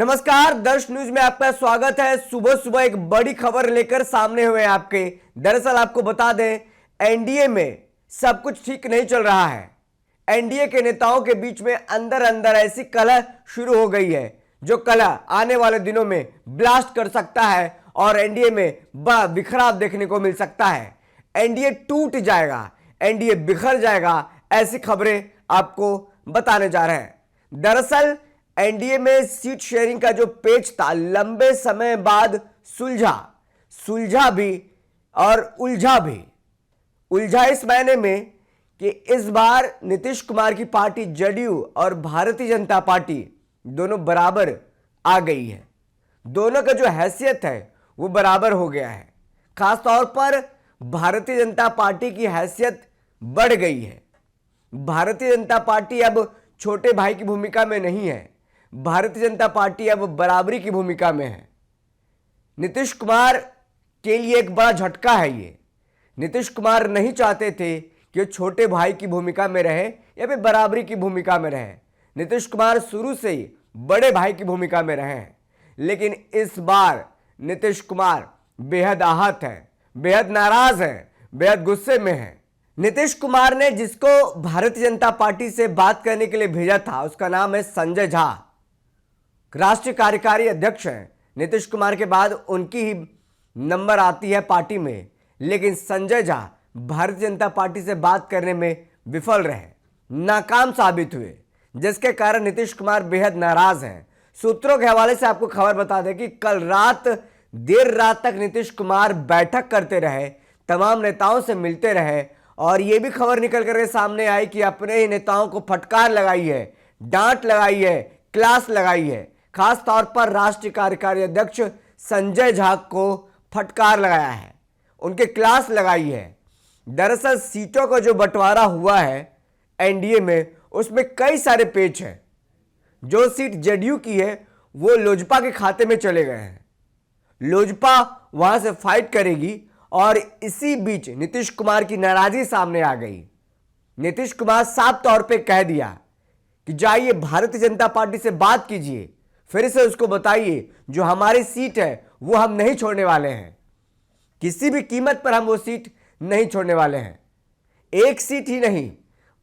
नमस्कार, दर्श न्यूज में आपका स्वागत है। सुबह सुबह एक बड़ी खबर लेकर सामने हुए आपके। दरअसल आपको बता दें, एनडीए में सब कुछ ठीक नहीं चल रहा है। एनडीए के नेताओं के बीच में अंदर अंदर ऐसी कलह शुरू हो गई है जो कलह आने वाले दिनों में ब्लास्ट कर सकता है और एनडीए में बड़ा बिखराव देखने को मिल सकता है। एनडीए टूट जाएगा, एनडीए बिखर जाएगा, ऐसी खबरें आपको बताने जा रहे हैं। दरअसल एनडीए में सीट शेयरिंग का जो पेच था, लंबे समय बाद सुलझा भी और उलझा भी। उलझा इस मायने में कि इस बार नीतीश कुमार की पार्टी जेडीयू और भारतीय जनता पार्टी दोनों बराबर आ गई है। दोनों का जो हैसियत है वो बराबर हो गया है। खासतौर पर भारतीय जनता पार्टी की हैसियत बढ़ गई है। भारतीय जनता पार्टी अब छोटे भाई की भूमिका में नहीं है, भारतीय जनता पार्टी अब बराबरी की भूमिका में है। नीतीश कुमार के लिए एक बड़ा झटका है ये। नीतीश कुमार नहीं चाहते थे कि छोटे भाई की भूमिका में रहे या फिर बराबरी की भूमिका में रहे। नीतीश कुमार शुरू से ही बड़े भाई की भूमिका में रहे हैं, लेकिन इस बार नीतीश कुमार बेहद आहत है, बेहद नाराज है, बेहद गुस्से में है। नीतीश कुमार ने जिसको भारतीय जनता पार्टी से बात करने के लिए भेजा था उसका नाम है संजय झा। राष्ट्रीय कार्यकारी अध्यक्ष हैं। नीतीश कुमार के बाद उनकी ही नंबर आती है पार्टी में, लेकिन संजय झा भारतीय जनता पार्टी से बात करने में विफल रहे, नाकाम साबित हुए, जिसके कारण नीतीश कुमार बेहद नाराज हैं। सूत्रों के हवाले से आपको खबर बता दें कि कल रात देर रात तक नीतीश कुमार बैठक करते रहे, तमाम नेताओं से मिलते रहे और यह भी खबर निकल कर सामने आई कि अपने ही नेताओं को फटकार लगाई है, डांट लगाई है, क्लास लगाई है। खास तौर पर राष्ट्रीय कार्यकारी अध्यक्ष संजय झा को फटकार लगाया है, उनके क्लास लगाई है। दरअसल सीटों का जो बंटवारा हुआ है एनडीए में, उसमें कई सारे पेच हैं। जो सीट जेडीयू की है वो लोजपा के खाते में चले गए हैं। लोजपा वहां से फाइट करेगी और इसी बीच नीतीश कुमार की नाराजगी सामने आ गई। नीतीश कुमार साफ तौर पे कह दिया कि जाइए भारतीय जनता पार्टी से बात कीजिए, फिर से उसको बताइए जो हमारी सीट है वो हम नहीं छोड़ने वाले हैं, किसी भी कीमत पर हम वो सीट नहीं छोड़ने वाले हैं। एक सीट ही नहीं,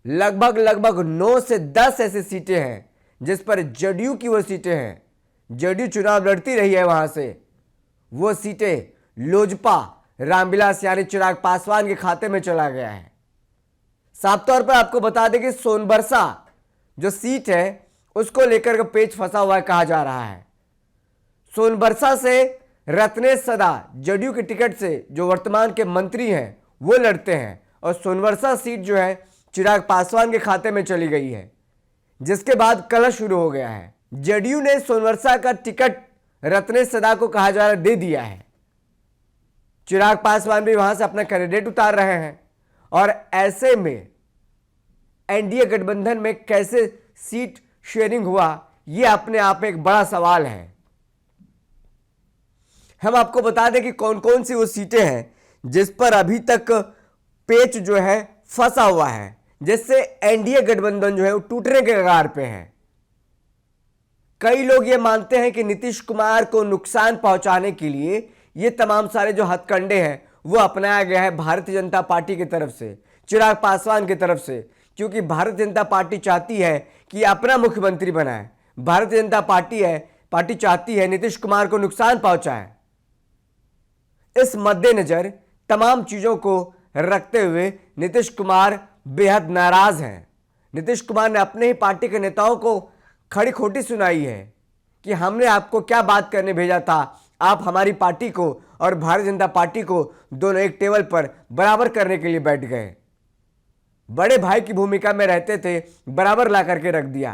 लगभग 9 से 10 ऐसी सीटें हैं जिस पर जेडीयू की वो सीटें हैं। जेडीयू चुनाव लड़ती रही है, वहां से वो सीटें लोजपा रामविलास यानी चिराग पासवान के खाते में चला गया है। साफ तौर पर आपको बता दें कि सोनबरसा जो सीट है उसको लेकर पेच फंसा हुआ कहा जा रहा है। सोनबरसा से रत्नेश सदा जेडीयू की टिकट से जो वर्तमान के मंत्री हैं वो लड़ते हैं और सोनबरसा सीट जो है चिराग पासवान के खाते में चली गई है, जिसके बाद कलह शुरू हो गया है। जेडीयू ने सोनबरसा का टिकट रत्नेश सदा को कहा जा रहा है दे दिया है। चिराग पासवान भी वहां से अपना कैंडिडेट उतार रहे हैं और ऐसे में एनडीए गठबंधन में कैसे सीट शेयरिंग हुआ, यह अपने आप में एक बड़ा सवाल है। हम आपको बता दें कि कौन कौन सी वो सीटें हैं जिस पर अभी तक पेच जो है फंसा हुआ है, जिससे एनडीए गठबंधन जो है वो टूटने के कगार पे है। कई लोग ये मानते हैं कि नीतीश कुमार को नुकसान पहुंचाने के लिए ये तमाम सारे जो हथकंडे हैं वो अपनाया गया है भारतीय जनता पार्टी की तरफ से, चिराग पासवान की तरफ से, क्योंकि भारतीय जनता पार्टी चाहती है कि अपना मुख्यमंत्री बनाए। भारतीय जनता पार्टी चाहती है नीतीश कुमार को नुकसान पहुंचाए। इस मद्देनजर तमाम चीजों को रखते हुए नीतीश कुमार बेहद नाराज हैं। नीतीश कुमार ने अपने ही पार्टी के नेताओं को खड़ी खोटी सुनाई है कि हमने आपको क्या बात करने भेजा था, आप हमारी पार्टी को और भारतीय जनता पार्टी को दोनों एक टेबल पर बराबर करने के लिए बैठ गए। बड़े भाई की भूमिका में रहते थे, बराबर ला करके रख दिया।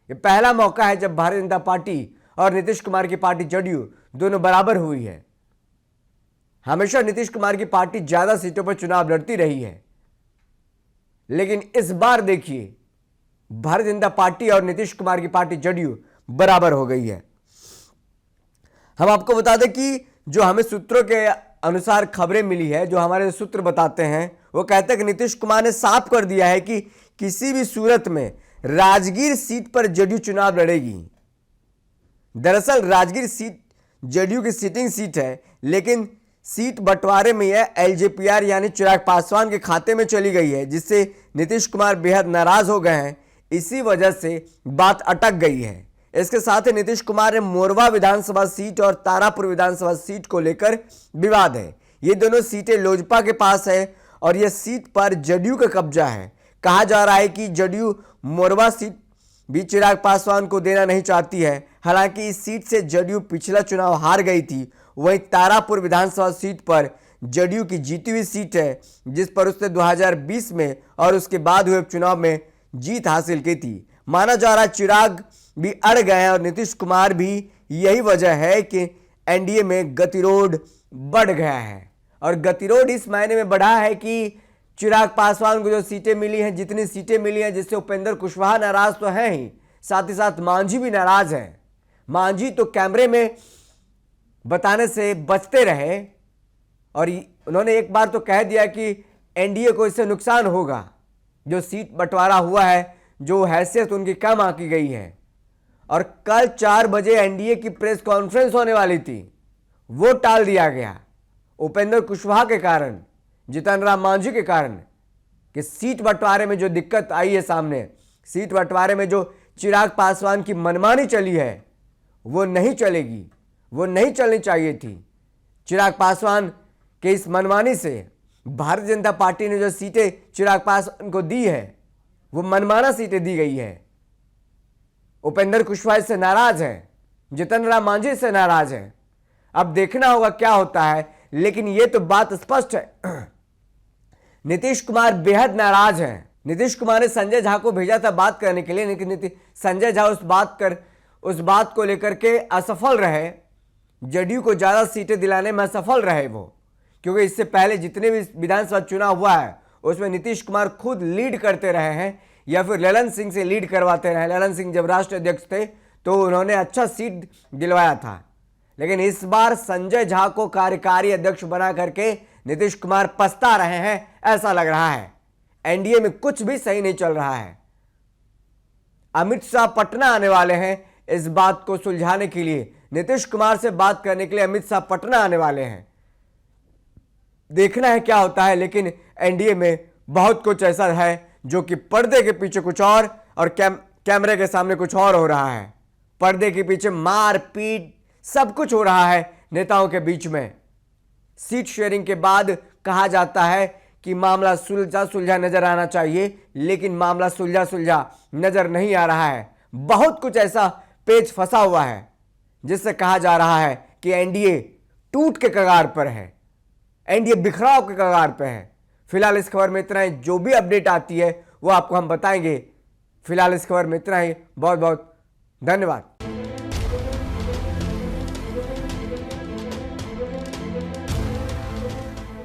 ये पहला मौका है जब भारतीय जनता पार्टी और नीतीश कुमार की पार्टी जेडीयू दोनों बराबर हुई है। हमेशा नीतीश कुमार की पार्टी ज्यादा सीटों पर चुनाव लड़ती रही है, लेकिन इस बार देखिए भारतीय जनता पार्टी और नीतीश कुमार की पार्टी जेडीयू बराबर हो गई है। हम आपको बता दें कि जो हमें सूत्रों के अनुसार खबरें मिली है, जो हमारे सूत्र बताते हैं, वो कहते हैं कि नीतीश कुमार ने साफ कर दिया है कि किसी भी सूरत में राजगीर सीट पर जेडीयू चुनाव लड़ेगी। दरअसल राजगीर सीट जदयू की सिटिंग सीट है, लेकिन सीट बंटवारे में यह एलजेपीआर यानी चिराग पासवान के खाते में चली गई है, जिससे नीतीश कुमार बेहद नाराज हो गए हैं। इसी वजह से बात अटक गई है। इसके साथ ही नीतीश कुमार ने मोरवा विधानसभा सीट और तारापुर विधानसभा सीट को लेकर विवाद है। ये दोनों सीटें लोजपा के पास है और यह सीट पर जदयू का कब्जा है। कहा जा रहा है कि जदयू मोरवा सीट भी चिराग पासवान को देना नहीं चाहती है। हालांकि इस सीट से जदयू पिछला चुनाव हार गई थी। वहीं तारापुर विधानसभा सीट पर जदयू की जीती हुई सीट है, जिस पर उसने 2020 में और उसके बाद हुए चुनाव में जीत हासिल की थी। माना जा रहा है चिराग भी अड़ गए हैं और नीतीश कुमार भी। यही वजह है कि एनडीए में गतिरोध बढ़ गया है। और गतिरोध इस मायने में बढ़ा है कि चिराग पासवान को जो सीटें मिली हैं, जितनी सीटें मिली हैं, जिससे उपेंद्र कुशवाहा नाराज तो हैं ही, साथ ही साथ मांझी भी नाराज हैं। मांझी तो कैमरे में बताने से बचते रहे और उन्होंने एक बार तो कह दिया कि एनडीए को इससे नुकसान होगा। जो सीट बंटवारा हुआ है, जो हैसियत उनकी कम आंकी गई है। और कल 4 बजे एनडीए की प्रेस कॉन्फ्रेंस होने वाली थी, वो टाल दिया गया उपेंद्र कुशवाहा के कारण, जीतन राम मांझी के कारण, कि सीट बंटवारे में जो दिक्कत आई है सामने, सीट बंटवारे में जो चिराग पासवान की मनमानी चली है, वो नहीं चलेगी, वो नहीं चलनी चाहिए थी। चिराग पासवान के इस मनमानी से भारतीय जनता पार्टी ने जो सीटें चिराग पासवान को दी है, वो मनमाना सीटें दी गई है। उपेंद्र कुशवाहा से नाराज है, जीतन राम मांझी से नाराज है। अब देखना होगा क्या होता है, लेकिन यह तो बात स्पष्ट है नीतीश कुमार बेहद नाराज हैं। नीतीश कुमार ने संजय झा को भेजा था बात करने के लिए, लेकिन संजय झा उस बात को लेकर के असफल रहे। जदयू को ज्यादा सीटें दिलाने में असफल रहे वो, क्योंकि इससे पहले जितने भी विधानसभा चुनाव हुआ है उसमें नीतीश कुमार खुद लीड करते रहे हैं या फिर ललन सिंह से लीड करवाते रहे। ललन सिंह जब राष्ट्रीय अध्यक्ष थे तो उन्होंने अच्छा सीट दिलवाया था। लेकिन इस बार संजय झा को कार्यकारी अध्यक्ष बना करके नीतीश कुमार पछता रहे हैं, ऐसा लग रहा है। एनडीए में कुछ भी सही नहीं चल रहा है। अमित शाह पटना आने वाले हैं इस बात को सुलझाने के लिए, नीतीश कुमार से बात करने के लिए अमित शाह पटना आने वाले हैं। देखना है क्या होता है। लेकिन एनडीए में बहुत कुछ ऐसा है जो कि पर्दे के पीछे कुछ और कैमरे के सामने कुछ और हो रहा है। पर्दे के पीछे मार पीट सब कुछ हो रहा है नेताओं के बीच में। सीट शेयरिंग के बाद कहा जाता है कि मामला सुलझा सुलझा नजर आना चाहिए, लेकिन मामला सुलझा सुलझा नजर नहीं आ रहा है। बहुत कुछ ऐसा पेच फंसा हुआ है जिससे कहा जा रहा है कि एनडीए टूट के कगार पर है, एनडीए बिखराव के कगार पर है। फिलहाल इस खबर में इतना ही। जो भी अपडेट आती है वो आपको हम बताएंगे। फिलहाल इस खबर में इतना ही। बहुत बहुत धन्यवाद।